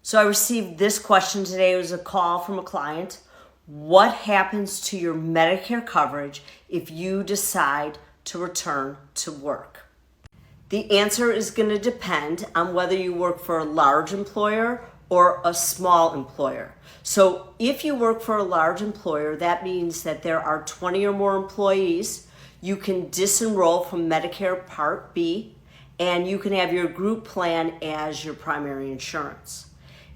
So I received this question today. It was a call from a client. What happens to your Medicare coverage if you decide to return to work? The answer is going to depend on whether you work for a large employer or a small employer. So if you work for a large employer, that means that there are 20 or more employees. You can disenroll from Medicare Part B, and you can have your group plan as your primary insurance.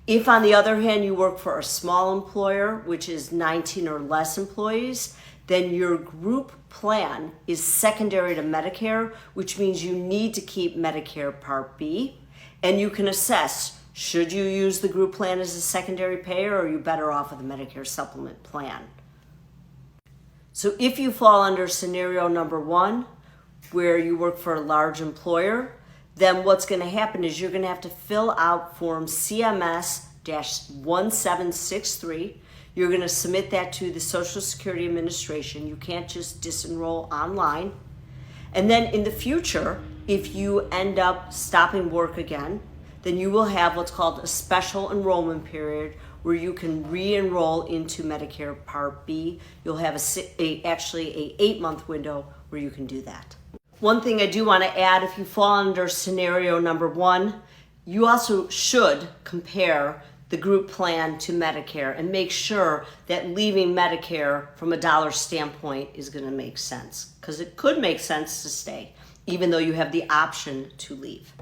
If, on the other hand, you work for a small employer, which is 19 or less employees, then your group plan is secondary to Medicare, which means you need to keep Medicare Part B, and you can assess, should you use the group plan as a secondary payer, or are you better off with a Medicare supplement plan? So if you fall under scenario number one, where you work for a large employer, then what's going to happen is you're going to have to fill out form CMS-1763. You're going to submit that to the Social Security Administration. You can't just disenroll online. And then in the future, if you end up stopping work again, then you will have what's called a special enrollment period where you can re-enroll into Medicare Part B. You'll have actually a 8-month window where you can do that. One thing I do want to add, if you fall under scenario number one, you also should compare the group plan to Medicare and make sure that leaving Medicare from a dollar standpoint is going to make sense, because it could make sense to stay, even though you have the option to leave.